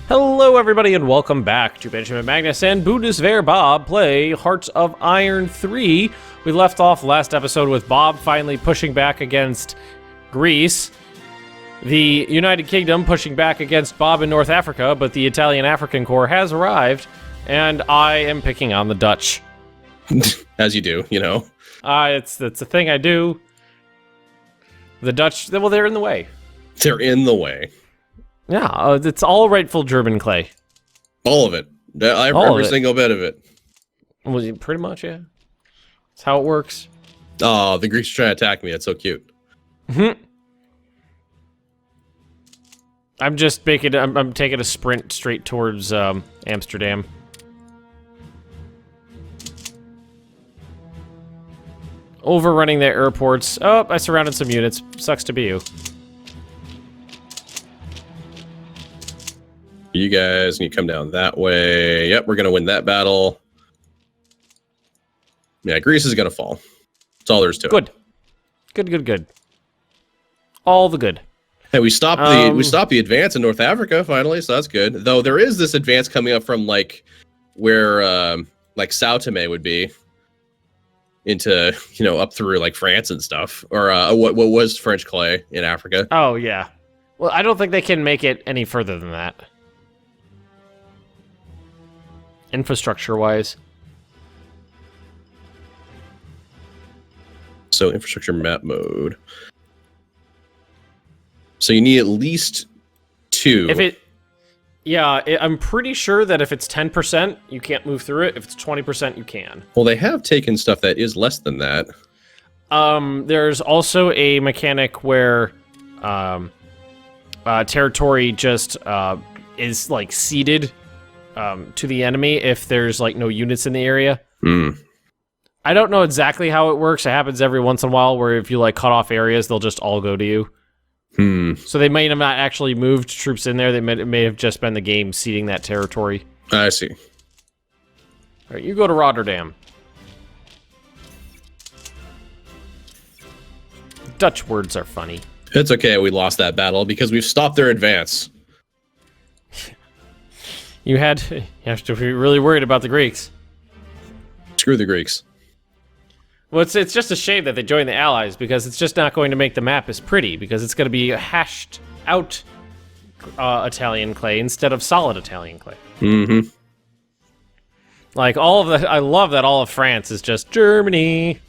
Hello everybody and welcome back to Benjamin Magnus and Bundeswehr Bob play Hearts of Iron 3. We left off last episode with Bob finally pushing back against Greece, the United Kingdom pushing back against Bob in North Africa, but the Italian African Corps has arrived, and I am picking on the Dutch. As you do, you know. It's a thing I do. The Dutch, well, they're in the way. They're in the way. Yeah, it's all rightful German clay. All of it. Every single bit of it. Well, pretty much, yeah. That's how it works. Oh, the Greeks are trying to attack me. That's so cute. I'm just I'm taking a sprint straight towards Amsterdam. Overrunning the airports. Oh, I surrounded some units. Sucks to be you. You guys, and you come down that way. Yep, we're going to win that battle. Yeah, Greece is going to fall. That's all there is to it. Good. All the good. Hey, we stopped the advance in North Africa finally, so that's good. Though there is this advance coming up from like where like Sao Tome would be into, you know, up through like France and stuff, or what was French clay in Africa. Oh yeah. Well, I don't think they can make it any further than that. Infrastructure-wise. So infrastructure map mode. So you need at least 2. I'm pretty sure that if it's 10%, you can't move through it. If it's 20%, you can. Well, they have taken stuff that is less than that. There's also a mechanic where territory just is like ceded to the enemy if there's like no units in the area. I don't know exactly how it works. It happens every once in a while where if you like cut off areas, they'll just all go to you. So they may have not actually moved troops in there. It may have just been the game ceding that territory. I see. All right, you go to Rotterdam. Dutch words are funny. It's okay we lost that battle because we've stopped their advance. You have to be really worried about the Greeks. Screw the Greeks. Well, it's just a shame that they joined the Allies because it's just not going to make the map as pretty because it's going to be hashed out Italian clay instead of solid Italian clay. Like all of that, I love that all of France is just Germany.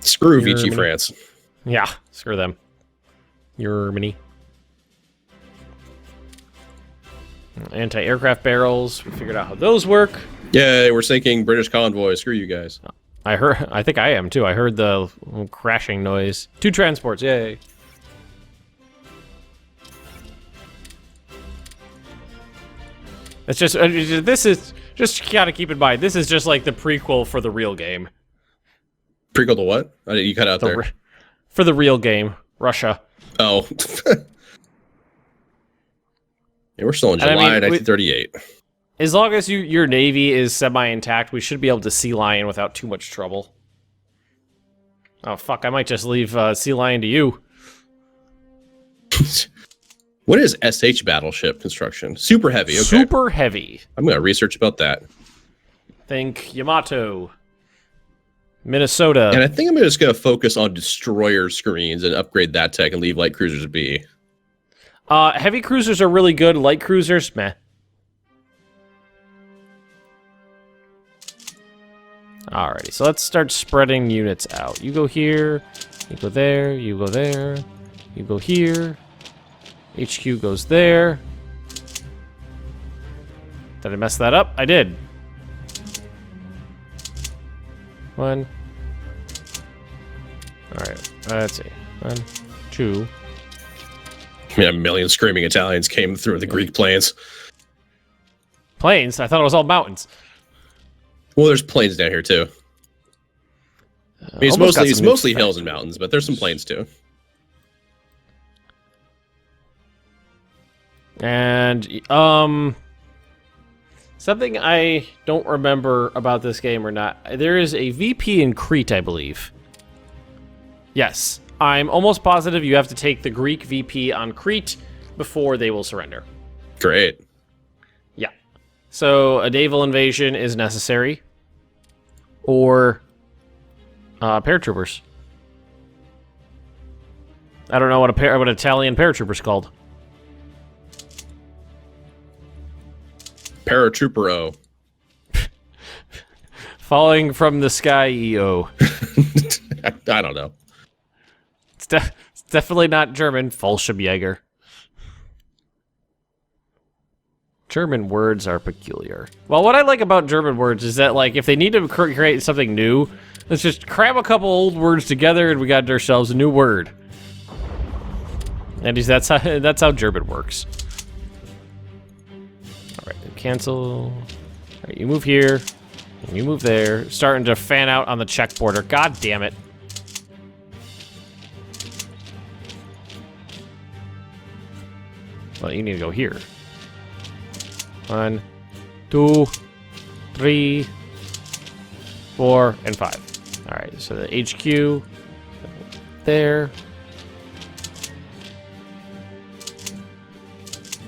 Screw Vichy France. Yeah, screw them. Germany. Anti-aircraft barrels. We figured out how those work. Yeah, we're sinking British convoys. Screw you guys. I think I am too. I heard the crashing noise. 2 transports, yay. It's just, this is, just gotta keep in mind, this is just like the prequel for the real game. Prequel to what? You cut out there. For the real game, Russia. Oh. Yeah, we're still in July 1938. As long as your navy is semi-intact, we should be able to Sea Lion without too much trouble. Oh, fuck, I might just leave Sea Lion to you. What is SH battleship construction? Super heavy, okay. Super heavy. I'm going to research about that. Think Yamato. Minnesota. And I think I'm just going to focus on destroyer screens and upgrade that tech and leave light cruisers be. Heavy cruisers are really good. Light cruisers, meh. Alrighty, so let's start spreading units out. You go here, you go there, you go there, you go here. HQ goes there. Did I mess that up? I did. 1. Alright, let's see. 1, 2. Yeah, a million screaming Italians came through the Greek plains. Plains? I thought it was all mountains. Well, there's plains down here too. I mean, it's mostly hills and mountains, but there's some plains too. And something I don't remember about this game or not. There is a VP in Crete, I believe. Yes, I'm almost positive you have to take the Greek VP on Crete before they will surrender. Great. So a naval invasion is necessary. Or paratroopers. I don't know what what Italian paratrooper's called. Paratroopero. Falling from the sky, EO. I don't know. It's definitely not German. Fallschirmjäger. German words are peculiar. Well, what I like about German words is that, like, if they need to create something new, let's just cram a couple old words together and we got ourselves a new word. And that's how German works. All right, cancel. All right, you move here. And you move there. Starting to fan out on the Czech border. God damn it. Well, you need to go here. 1, 2, 3, 4, and 5. All right, so the HQ there.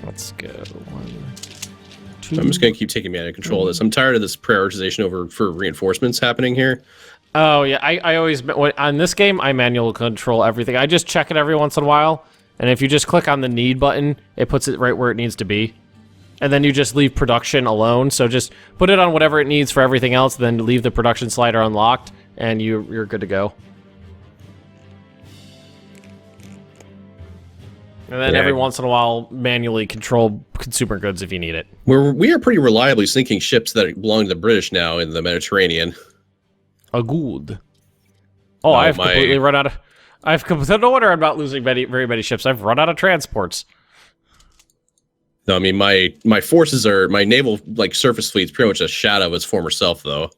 Let's go. 1, 2. I'm just gonna keep taking me out of control of this. I'm tired of this prioritization over for reinforcements happening here. Oh yeah, I always on this game I manual control everything. I just check it every once in a while, and if you just click on the need button, it puts it right where it needs to be. And then you just leave production alone. So just put it on whatever it needs for everything else, then leave the production slider unlocked, and you're good to go. And then every once in a while, manually control consumer goods if you need it. We are pretty reliably sinking ships that belong to the British now in the Mediterranean. A good. Oh, I've completely run out of... No wonder I'm not losing very many ships. I've run out of transports. No, I mean, my forces are... My naval, like, surface fleet's pretty much a shadow of its former self, though.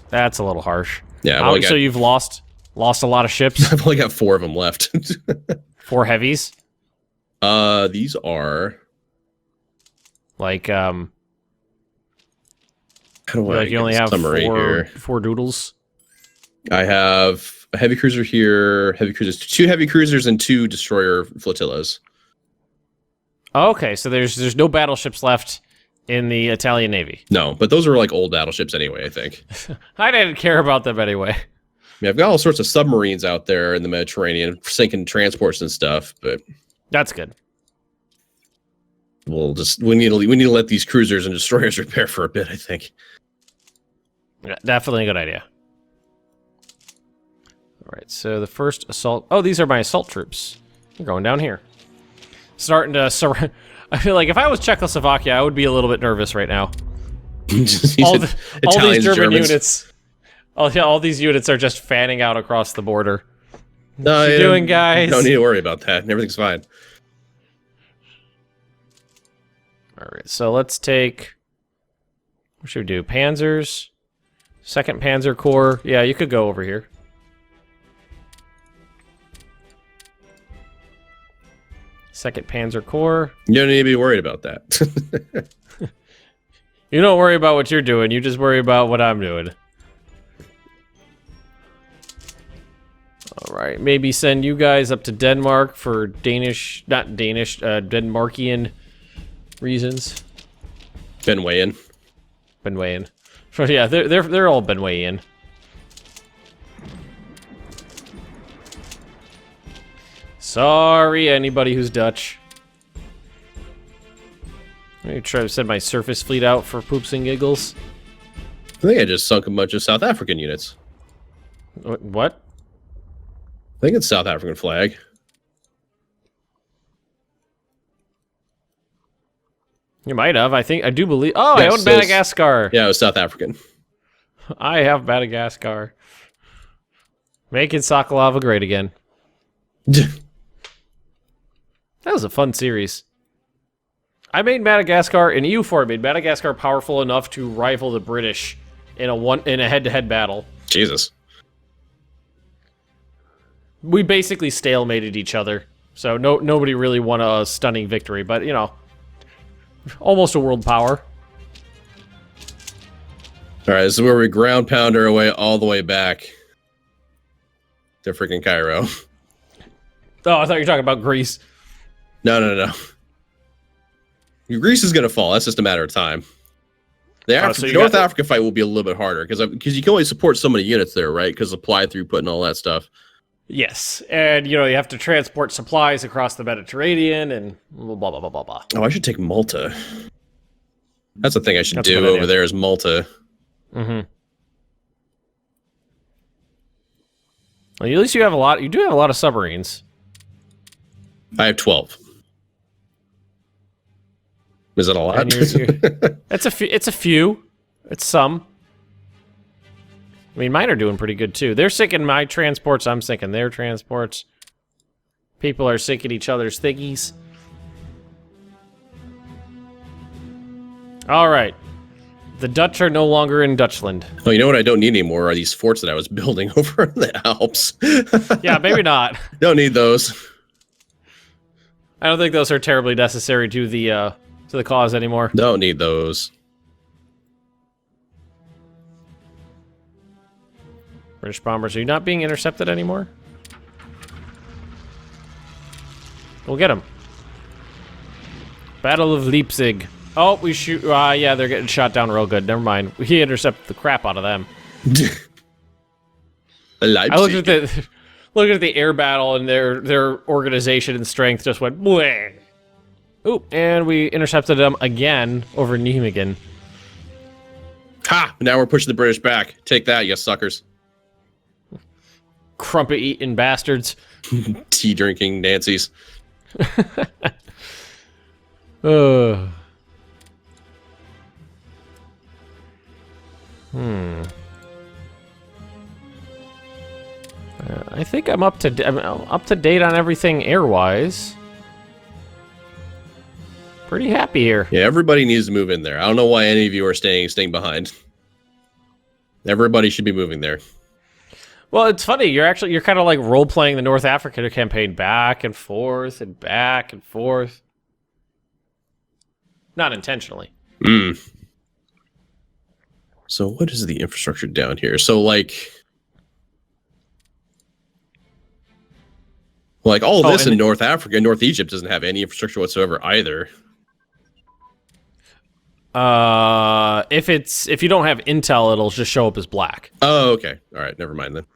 That's a little harsh. Yeah, so you've lost a lot of ships? I've only got 4 of them left. 4 heavies? These are... Like, How do I like you only have here? 4 doodles? I have a heavy cruiser here, heavy cruisers, 2 heavy cruisers, and 2 destroyer flotillas. Okay, so there's no battleships left in the Italian Navy. No, but those are like old battleships anyway, I think. I didn't care about them anyway. I mean, I've got all sorts of submarines out there in the Mediterranean, sinking transports and stuff, but... That's good. We need to let these cruisers and destroyers repair for a bit, I think. Yeah, definitely a good idea. All right, so the first assault... Oh, these are my assault troops. We're going down here. Starting to surround... I feel like if I was Czechoslovakia, I would be a little bit nervous right now. all these German units... all these units are just fanning out across the border. No, what you doing, guys? Don't need to worry about that. Everything's fine. All right, so let's take... What should we do? Panzers? 2nd Panzer Corps. Yeah, you could go over here. Second Panzer Corps. You don't need to be worried about that. You don't worry about what you're doing. You just worry about what I'm doing. All right, maybe send you guys up to Denmark for Denmarkian reasons. Benwayan. So yeah, they're all Benwayan. Sorry, anybody who's Dutch. Let me try to send my surface fleet out for poops and giggles. I think I just sunk a bunch of South African units. What? I think it's South African flag. You might have. I do believe... Oh, yes, I own Madagascar. Yeah, it was South African. I have Madagascar. Making Sokolova great again. That was a fun series. I made Madagascar, and EU4 made Madagascar powerful enough to rival the British in a head-to-head battle. Jesus. We basically stalemated each other, so nobody really won a stunning victory, but, you know, almost a world power. All right, this is where we ground pound our way all the way back to freaking Cairo. Oh, I thought you were talking about Greece. No. Greece is going to fall. That's just a matter of time. The North Africa fight will be a little bit harder because you can only support so many units there, right? Because supply throughput and all that stuff. Yes, and you have to transport supplies across the Mediterranean and blah blah blah blah blah. Oh, I should take Malta. That's the thing I should do over there is Malta. Mm-hmm. Well, at least you have a lot. You do have a lot of submarines. I have 12. Is that a lot? It's a few. It's some. I mean, mine are doing pretty good too. They're sinking my transports. I'm sinking their transports. People are sinking each other's thingies. All right. The Dutch are no longer in Dutchland. Oh, you know what I don't need anymore are these forts that I was building over in the Alps. Yeah, maybe not. Don't need those. I don't think those are terribly necessary to the cause anymore. Don't need those. British bombers, are you not being intercepted anymore? We'll get them. Battle of Leipzig. Oh, we shoot. Yeah, they're getting shot down real good. Never mind. We intercept the crap out of them. Leipzig. I looked at the air battle and their organization and strength just went bleh. Oop, and we intercepted them again over Nijmegen. Ha! Now we're pushing the British back. Take that, you suckers. Crumpet-eating bastards. Tea-drinking Nancy's. I think I'm up to date on everything air-wise. Pretty happy here. Yeah, everybody needs to move in there. I don't know why any of you are staying behind. Everybody should be moving there. Well, it's funny. You're kind of like role-playing the North Africa campaign back and forth and back and forth. Not intentionally. So what is the infrastructure down here? So like all of this in North Africa, North Egypt doesn't have any infrastructure whatsoever either. If you don't have intel, it'll just show up as black. Oh, okay. All right, never mind then.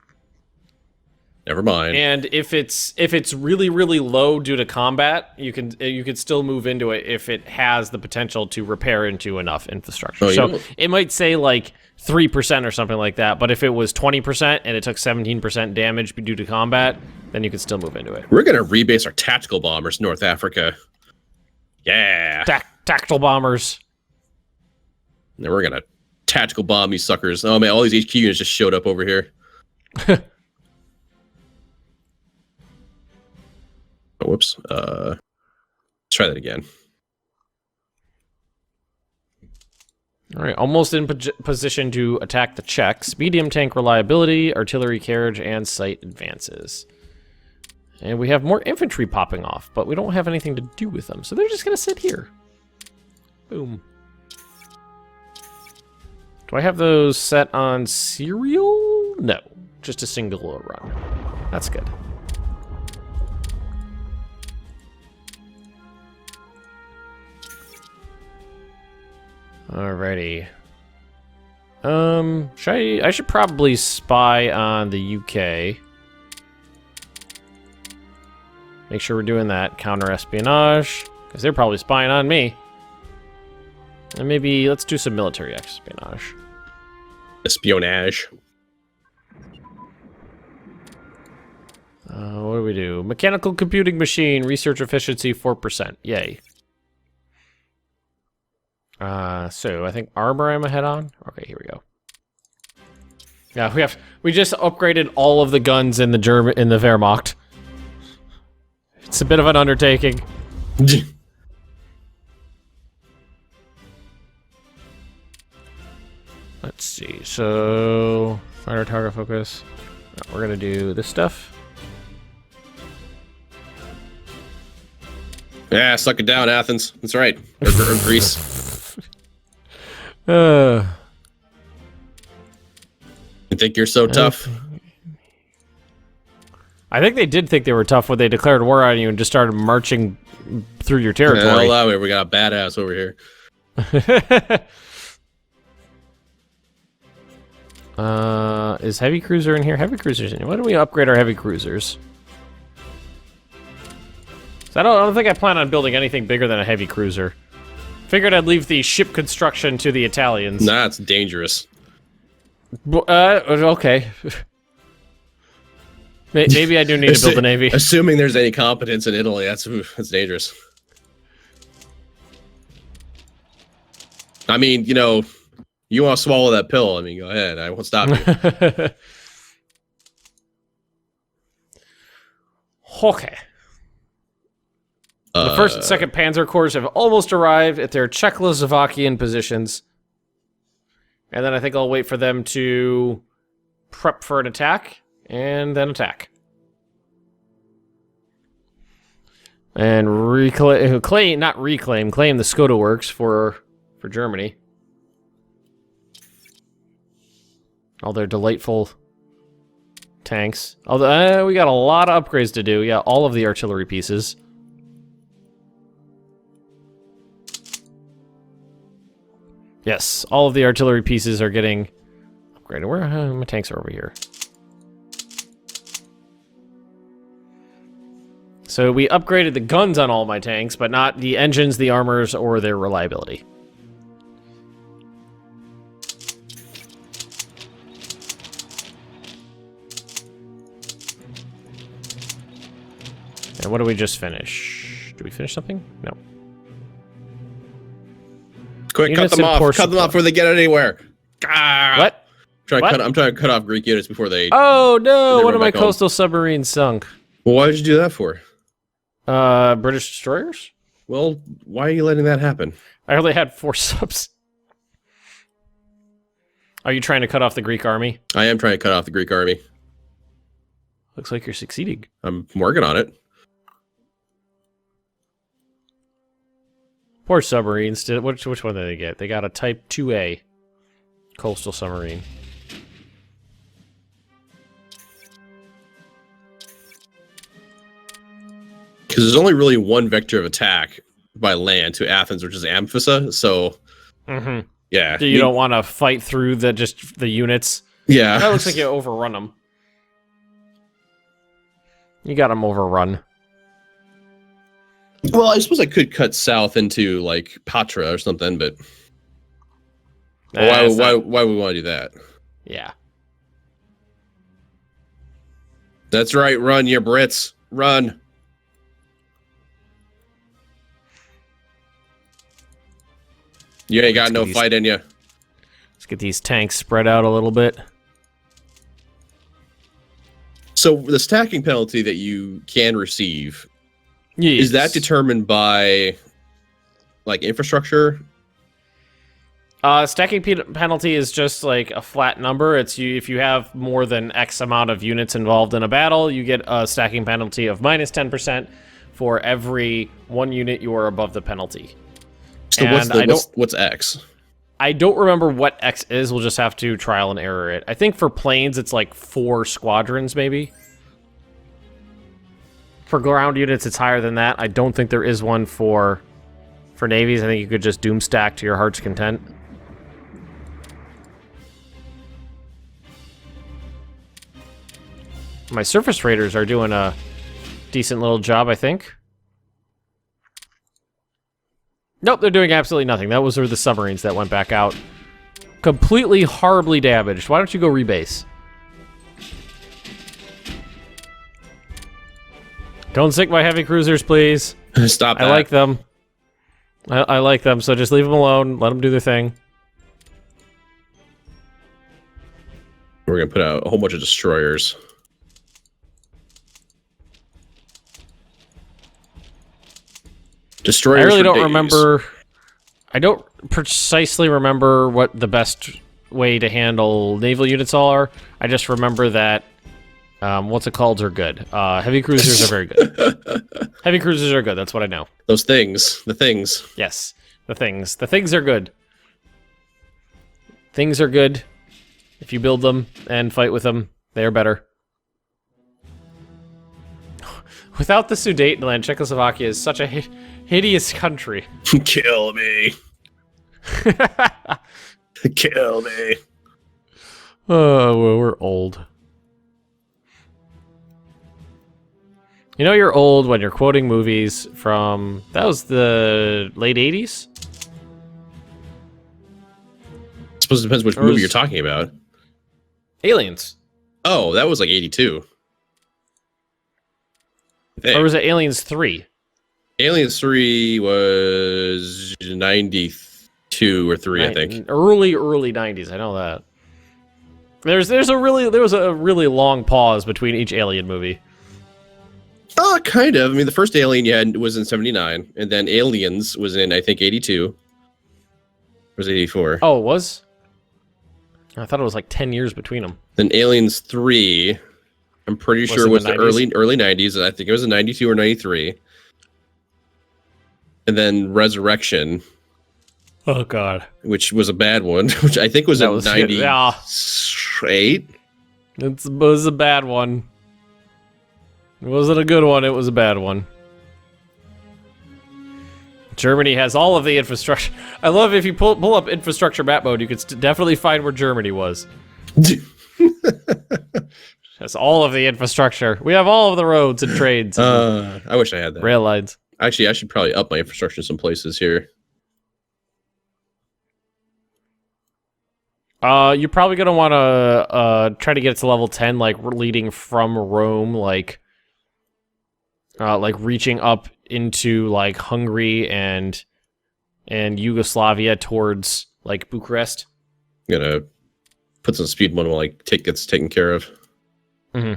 Never mind. And if it's really really low due to combat, you can still move into it if it has the potential to repair into enough infrastructure. So it might say like 3% or something like that, but if it was 20% and it took 17% damage due to combat, then you could still move into it. We're gonna rebase our tactical bombers in North Africa. Yeah. Tactical bombers. And we're gonna tactical bomb these suckers. Oh man, all these HQ units just showed up over here. Oh, whoops. Let's try that again. All right, almost in position to attack the Czechs. Medium tank reliability, artillery carriage, and sight advances. And we have more infantry popping off, but we don't have anything to do with them, so they're just going to sit here. Boom. Do I have those set on serial? No, just a single run. That's good. Alrighty. I should probably spy on the UK. Make sure we're doing that counter-espionage, because they're probably spying on me. And maybe let's do some military espionage. Espionage. What do we do? Mechanical computing machine, research efficiency 4%. Yay. So I think armor I'm ahead on. Okay, here we go. Yeah, we just upgraded all of the guns in the Wehrmacht. It's a bit of an undertaking. Let's see. So fighter target focus. We're gonna do this stuff. Yeah, suck it down, Athens. That's right. Or Greece. You think you're so tough? I think they did think they were tough when they declared war on you and just started marching through your territory. We got a badass over here. Is heavy cruiser in here? Heavy cruisers in here. Why don't we upgrade our heavy cruisers? So I don't think I plan on building anything bigger than a heavy cruiser. Figured I'd leave the ship construction to the Italians. Nah, it's dangerous. Okay. Maybe I do need to build a navy. Assuming there's any competence in Italy, that's dangerous. I mean, you know, you want to swallow that pill, I mean, go ahead. I won't stop you. Okay. The 1st and 2nd Panzer Corps have almost arrived at their Czechoslovakian positions. And then I think I'll wait for them to prep for an attack, and then attack. And claim the Skoda Works for Germany. All their delightful tanks. Although we got a lot of upgrades to do. Yeah, all of the artillery pieces. Yes, all of the artillery pieces are getting upgraded. Where my tanks are over here. So we upgraded the guns on all my tanks, but not the engines, the armors, or their reliability. And what do we just finish? Did we finish something? No. Quick, cut them off. Cut them off before they get anywhere. Ah! What? I'm trying to cut off Greek units before they... Oh, no! One of my coastal submarines sunk. Well, why did you do that for? British destroyers? Well, why are you letting that happen? I only had 4 subs. Are you trying to cut off the Greek army? I am trying to cut off the Greek army. Looks like you're succeeding. I'm working on it. Poor submarines. Which one did they get? They got a Type 2A coastal submarine. Because there's only really one vector of attack by land to Athens, which is Amphissa. So, yeah. You don't want to fight through the units. Yeah. That looks like you overrun them. You got them overrun. Well, I suppose I could cut south into, like, Patra or something, but... why would we want to do that? Yeah. That's right, run, you Brits. Run. You ain't got no fight in you. Let's get these tanks spread out a little bit. So, the stacking penalty that you can receive... Yes. Is that determined by, like, infrastructure? Stacking penalty is just like a flat number. It's if you have more than X amount of units involved in a battle, you get a stacking penalty of minus 10% for every 1 unit you are above the penalty. So what's X? I don't remember what X is. We'll just have to trial and error it. I think for planes, it's like 4 squadrons, maybe. For ground units, it's higher than that. I don't think there is one for navies. I think you could just doom stack to your heart's content. My surface raiders are doing a decent little job, I think. Nope, they're doing absolutely nothing. Those were the submarines that went back out. Completely horribly damaged. Why don't you go rebase? Don't sink my heavy cruisers, please. Stop that. I like them. I like them, so just leave them alone. Let them do their thing. We're going to put out a whole bunch of destroyers. Destroyers. I really don't remember... I don't precisely remember what the best way to handle naval units are. I just remember that what's it called are good. Heavy cruisers are very good. Heavy cruisers are good. That's what I know. Those things. The things. Yes. The things. The things are good. Things are good. If you build them and fight with them, they are better. Without the Sudetenland, Czechoslovakia is such a hideous country. Kill me. Kill me. Oh, well, we're old. You know you're old when you're quoting movies from... That was the late 80s? I suppose it depends which movie you're talking about. Aliens. Oh, that was like 82. Or was it Aliens 3? Aliens 3 was 92 or 3, I think. Early 90s, I know that. There was a really long pause between each Alien movie. Kind of. I mean, the first Alien you had was in 79, and then Aliens was in, I think, 82. Or was it 84? Oh, it was? I thought it was like 10 years between them. Then Aliens 3, I'm pretty sure was the early 90s. I think it was in 92 or 93. And then Resurrection. Oh, God. Which was a bad one, which I think was in 98. Yeah. It was a bad one. It wasn't a good one, it was a bad one. Germany has all of the infrastructure. I love if you pull up infrastructure map mode, you can definitely find where Germany was. Has all of the infrastructure. We have all of the roads and trains. And I wish I had that. Rail lines. Actually, I should probably up my infrastructure in some places here. You're probably gonna want to try to get to level 10, like leading from Rome, like reaching up into like Hungary and Yugoslavia towards like Bucharest. I'm gonna put some speed when like gets taken care of. Mm-hmm.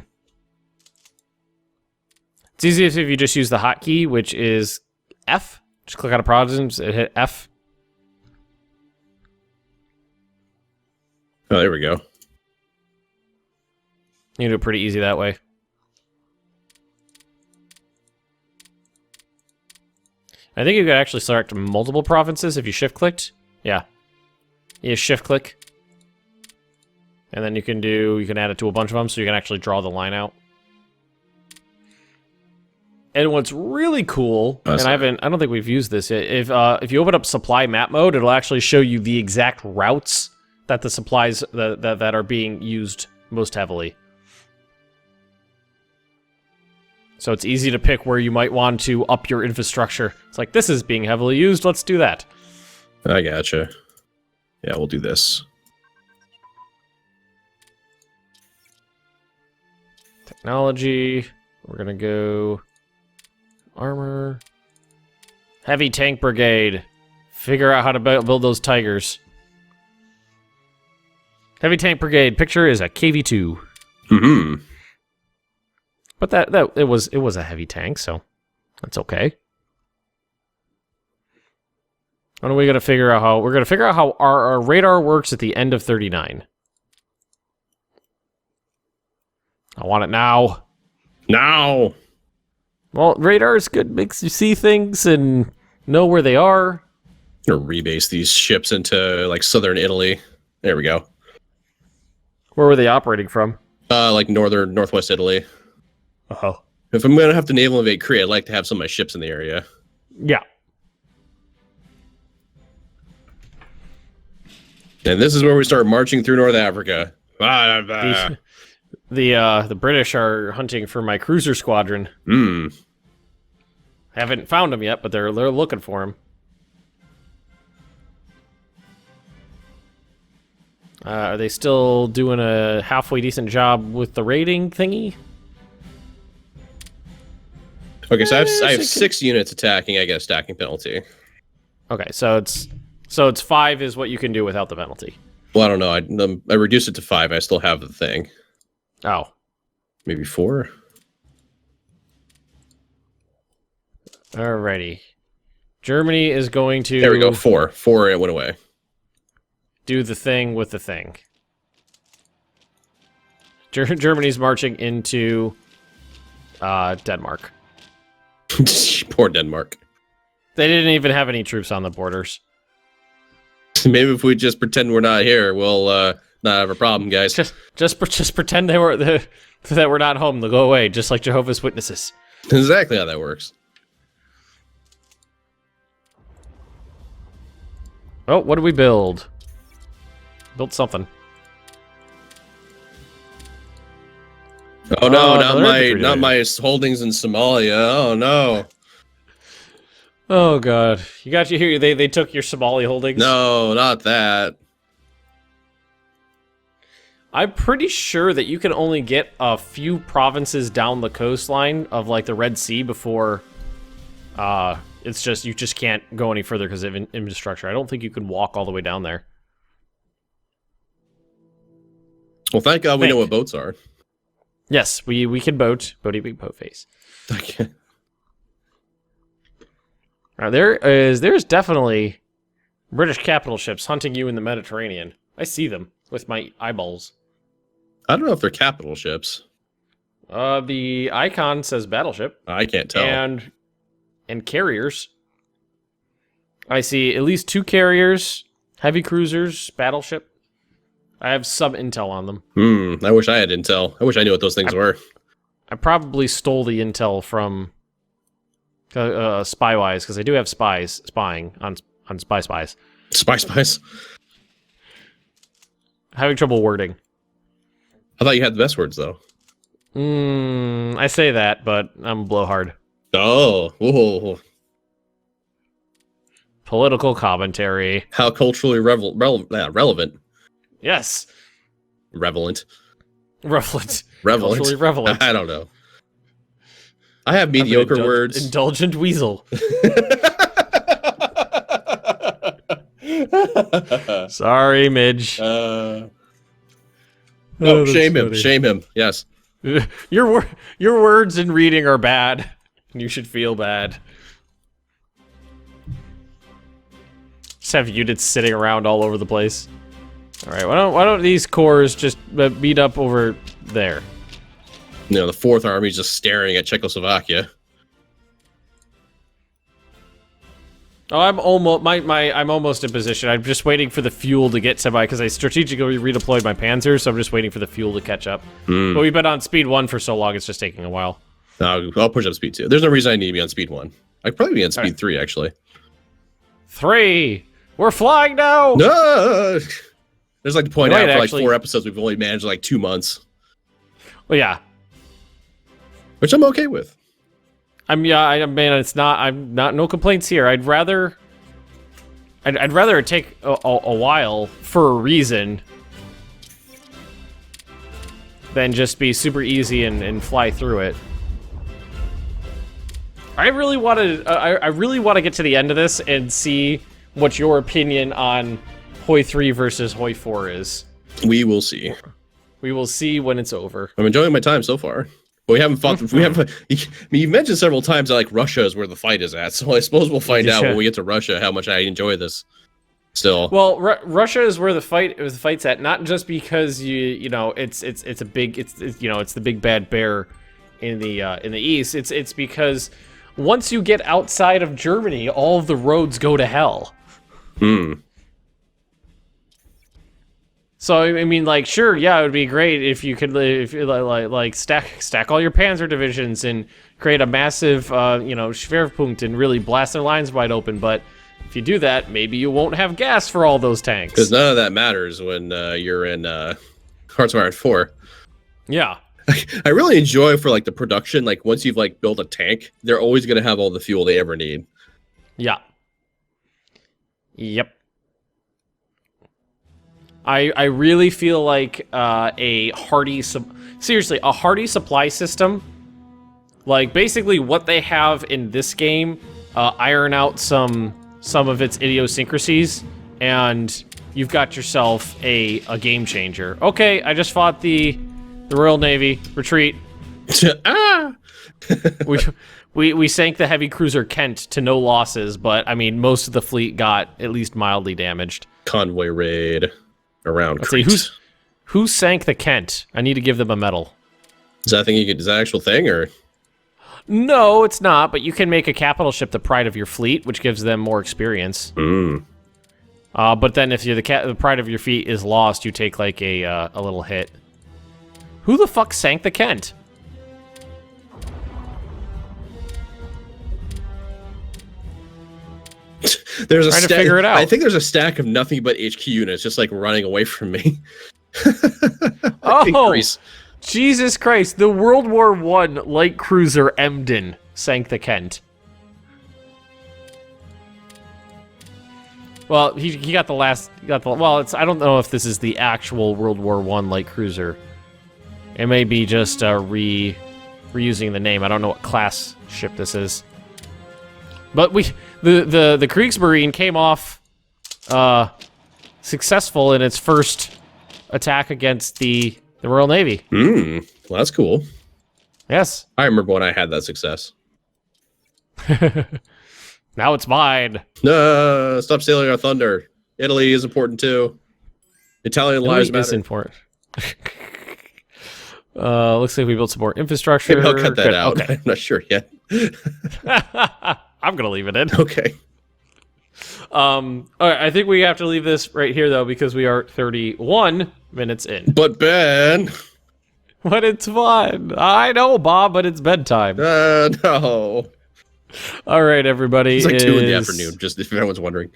It's easiest if you just use the hotkey, which is F. Just click on a province and hit F. Oh, there we go. You can do it pretty easy that way. I think you could actually select multiple provinces if you shift-clicked. Yeah. You shift-click. And then you can add it to a bunch of them, so you can actually draw the line out. And what's really cool, and I don't think we've used this yet, if you open up supply map mode, it'll actually show you the exact routes that the supplies that are being used most heavily. So it's easy to pick where you might want to up your infrastructure. It's like, this is being heavily used, let's do that. I gotcha. Yeah, we'll do this. Technology. We're gonna go... Armor. Heavy Tank Brigade. Figure out how to build those Tigers. Heavy Tank Brigade. Picture is a KV-2. Mm-hmm. But it was a heavy tank, so that's okay. When are we gonna figure out how? We're gonna figure out how our radar works at the end of 39. I want it now. Now. Well, radar is good. Makes you see things and know where they are. Or rebase these ships into like southern Italy. There we go. Where were they operating from? Like northwest Italy. Oh. If I'm gonna have to naval invade Korea, I'd like to have some of my ships in the area. Yeah. And this is where we start marching through North Africa. The British are hunting for my cruiser squadron. Haven't found them yet, but they're looking for them. Are they still doing a halfway decent job with the raiding thingy? Okay, so I have 6 units attacking. I get a stacking penalty. Okay, so it's 5 is what you can do without the penalty. Well, I don't know. I reduced it to 5. I still have the thing. Oh, maybe 4. Alrighty. Germany is going to... There we go, 4. 4, it went away. Do the thing with the thing. Germany's marching into Denmark. Poor Denmark. They didn't even have any troops on the borders. Maybe if we just pretend we're not here, we'll not have a problem, guys. Just pretend that we're not home. They'll go away, just like Jehovah's Witnesses. Exactly how that works. Oh, what did we build? Built something. Oh no, not another my holdings in Somalia. Oh no. Oh god, you got you here. They took your Somali holdings. No, not that. I'm pretty sure that you can only get a few provinces down the coastline of like the Red Sea before. It's just you just can't go any further because of infrastructure. I don't think you can walk all the way down there. Well, thank God we know what boats are. Yes, we can boat. Boaty big boat face. Okay. There's definitely British capital ships hunting you in the Mediterranean. I see them with my eyeballs. I don't know if they're capital ships. The icon says battleship. I can't tell. And carriers. I see at least 2 carriers, heavy cruisers, battleship. I have some intel on them. I wish I had intel. I wish I knew what those things were. I probably stole the intel from Spywise, because I do have spies spying on spies. Spies. Having trouble wording. I thought you had the best words, though. I say that, but I'm a blowhard. Oh. Whoa. Political commentary. How culturally relevant. Yes. Relevant. Culturally relevant. I don't know. I have mediocre words. Indulgent weasel. Sorry, Midge. No, shame him. Funny. Shame him. Yes. Your words in reading are bad. You should feel bad. Just have units sitting around all over the place. All right, why don't these corps just beat up over there? You know, the Fourth Army is just staring at Czechoslovakia. Oh, I'm almost in position. I'm just waiting for the fuel to get semi because I strategically redeployed my panzers, so I'm just waiting for the fuel to catch up. But we've been on speed 1 for so long, it's just taking a while. I'll push up speed 2. There's no reason I need to be on speed 1. I could probably be on speed 3, actually. 3! We're flying now! No! There's like to point out for like actually, 4 episodes, we've only managed like 2 months. Well, yeah. Which I'm okay with. I'm not no complaints here. I'd rather it take a while for a reason than just be super easy and fly through it. I really want to get to the end of this and see what your opinion on Hoi 3 versus Hoi 4 is. We will see. We will see when it's over. I'm enjoying my time so far. But we haven't fought. You mentioned several times that like Russia is where the fight is at. So I suppose we'll find out when we get to Russia how much I enjoy this. Still, well, Russia is where the fight's at. Not just because it's the big bad bear in the east. It's because once you get outside of Germany, all of the roads go to hell. So I mean, like, sure, yeah, it would be great if you could, stack all your Panzer divisions and create a massive, Schwerpunkt and really blast their lines wide open. But if you do that, maybe you won't have gas for all those tanks. Because none of that matters when you're in Hearts of Iron 4. Yeah, I really enjoy for like the production. Like once you've like built a tank, they're always gonna have all the fuel they ever need. Yeah. Yep. I really feel like a hardy supply system, like basically what they have in this game, iron out some of its idiosyncrasies, and you've got yourself a game changer. Okay, I just fought the Royal Navy. Retreat. We sank the heavy cruiser Kent to no losses, but I mean most of the fleet got at least mildly damaged. Convoy raid. Around Let's see, who sank the Kent? I need to give them a medal. Is that thing is that an actual thing or? No, it's not. But you can make a capital ship the pride of your fleet, which gives them more experience. But then if you're the pride of your fleet is lost, you take like a little hit. Who the fuck sank the Kent? There's trying to figure it out. I think there's a stack of nothing but HQ units just like running away from me. Oh, Jesus Christ, the World War I light cruiser Emden sank the Kent. Well, he got the last... well, I don't know if this is the actual World War I light cruiser. It may be just reusing the name. I don't know what class ship this is. But the Kriegsmarine came off successful in its first attack against the Royal Navy. Well, that's cool. Yes. I remember when I had that success. Now it's mine. No, stop stealing our thunder. Italy is important too. Italian lives matter. Is important. Looks like we built some more infrastructure. Maybe I'll cut that out. Okay. I'm not sure yet. I'm gonna leave it in. Okay. All right, I think we have to leave this right here though because we are 31 minutes in. But Ben. But it's fun. I know, Bob, but it's bedtime. No. All right, everybody. It's like 2 in the afternoon, just if anyone's wondering.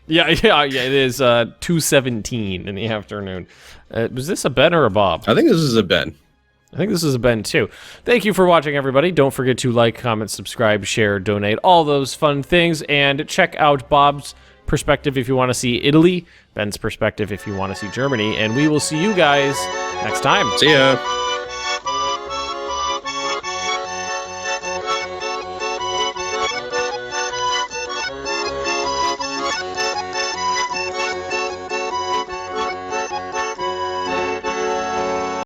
Yeah, it is 2:17 in the afternoon. Was this a Ben or a Bob? I think this is a Ben. I think this is a Ben, too. Thank you for watching, everybody. Don't forget to like, comment, subscribe, share, donate, all those fun things. And check out Bob's perspective if you want to see Italy, Ben's perspective if you want to see Germany. And we will see you guys next time. See ya.